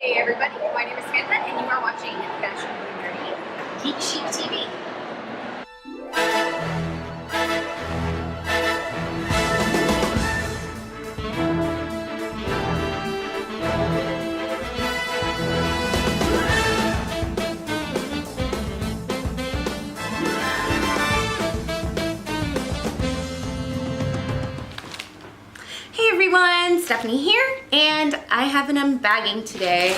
Hey everybody, my name is Samantha and you are watching Fashionably Nerdy Geek Chic TV. Hey everyone, Stephanie here, and I have an unbagging today.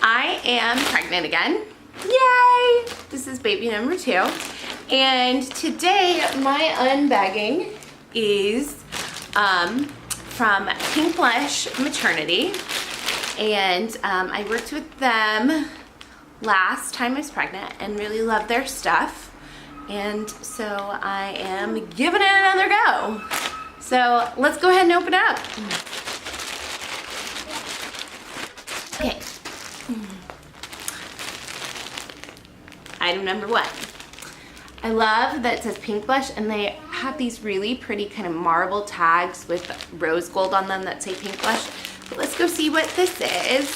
I am pregnant again. Yay! This is baby number 2. And today my unbagging is from PinkBlush Maternity. And I worked with them last time I was pregnant and really loved their stuff. And so I am giving it another go. So let's go ahead and open it up. Okay. Item number 1. I love that it says PinkBlush and they have these really pretty kind of marble tags with rose gold on them that say PinkBlush. But let's go see what this is.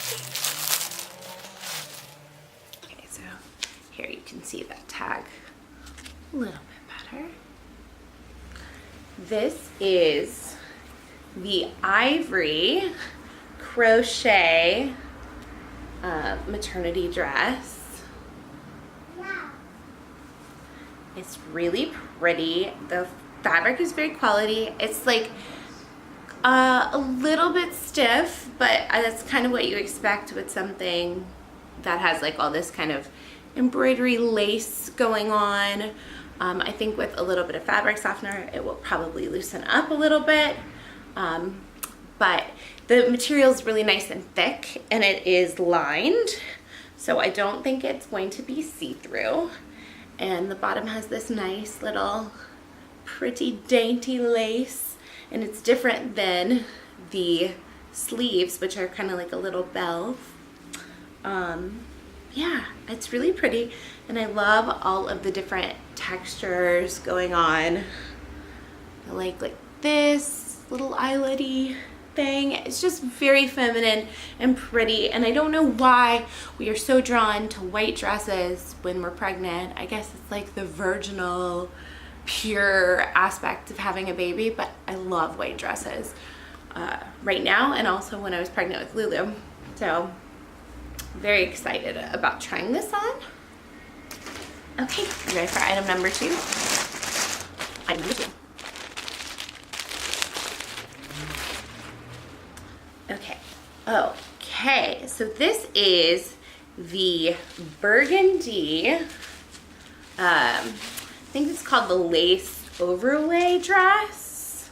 Okay, so here you can see that tag a little bit better. This is the Ivory Crochet maternity dress. It's really pretty. The fabric is very quality. It's like a little bit stiff, but that's kind of what you expect with something that has like all this kind of embroidery lace going on. I think with a little bit of fabric softener, it will probably loosen up a little bit. But the material is really nice and thick and it is lined. So I don't think it's going to be see-through. And the bottom has this nice little pretty dainty lace. And it's different than the sleeves, which are kind of like a little bell. Yeah, it's really pretty. And I love all of the different textures going on. I like this little eyelid-y thing. It's just very feminine and pretty. And I don't know why we are so drawn to white dresses when we're pregnant. I guess it's like the virginal, pure aspect of having a baby, but I love white dresses right now and also when I was pregnant with Lulu. So very excited about trying this on. Okay, you ready for item number 2? Item number 2. Okay, so this is the burgundy, I think it's called the lace overlay dress.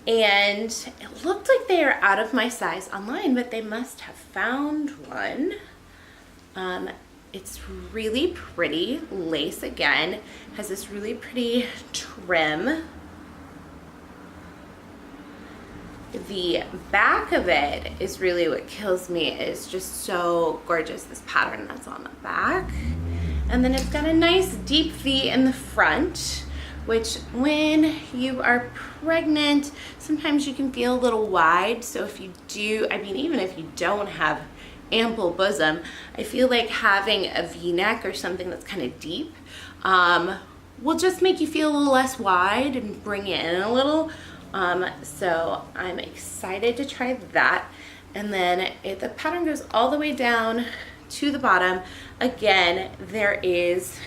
And it looked like they are out of my size online, but they must have found one. It's really pretty lace again, has this really pretty trim. The back of it is really what kills me. It's just so gorgeous, this pattern that's on the back. And then it's got a nice deep V in the front, which when you are pregnant, sometimes you can feel a little wide. So if you do, I mean, even if you don't have ample bosom, I feel like having a V-neck or something that's kind of deep will just make you feel a little less wide and bring it in a little. So I'm excited to try that. And then the pattern goes all the way down to the bottom. Again, there is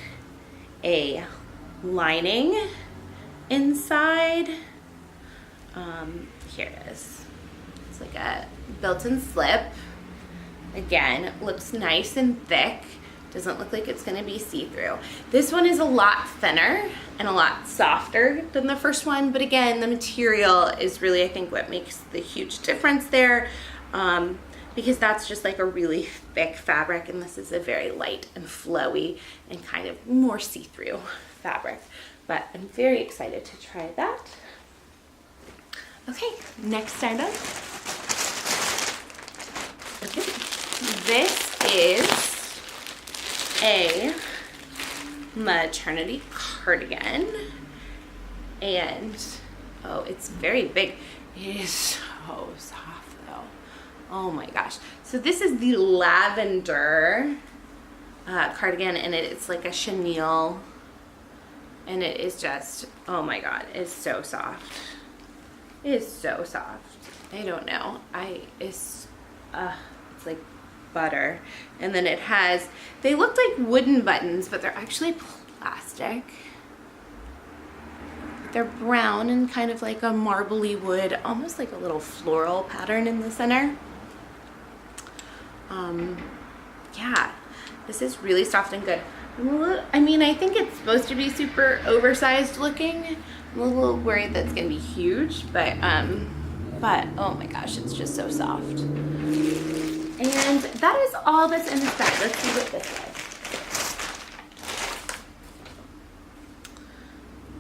a lining inside. Here it is. It's like a built-in slip. Again, looks nice and thick. Doesn't look like it's going to be see-through. This one is a lot thinner and a lot softer than the first one, but again, the material is really, I think, what makes the huge difference there, because that's just like a really thick fabric, and this is a very light and flowy and kind of more see-through fabric. But I'm very excited to try that. Okay, next item. Okay. This is a maternity cardigan, and oh, it's very big. It is so soft though. Oh my gosh. So this is the lavender cardigan, and it's like a chenille, and it is just, oh my god, it's so soft. It is so soft. I don't know. It's like butter. And then it has, they look like wooden buttons, but they're actually plastic. They're brown and kind of like a marbly wood, almost like a little floral pattern in the center. Yeah, this is really soft and good. I mean, I think it's supposed to be super oversized looking. I'm a little worried that it's gonna be huge, but oh my gosh, it's just so soft. And that is all that's in this bag. Let's see what this is.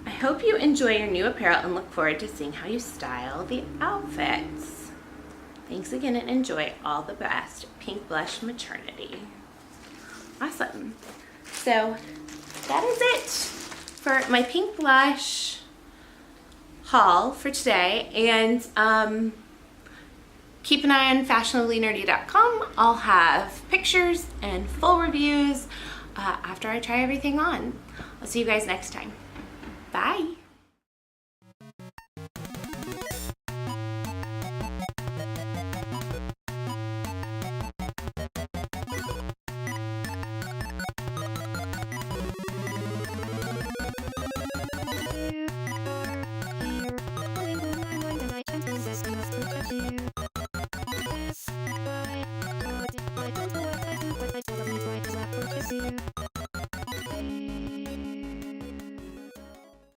I hope you enjoy your new apparel and look forward to seeing how you style the outfits. Thanks again and enjoy. All the best. PinkBlush Maternity. Awesome. So that is it for my PinkBlush haul for today. And keep an eye on fashionablynerdy.com. I'll have pictures and full reviews after I try everything on. I'll see you guys next time. Bye.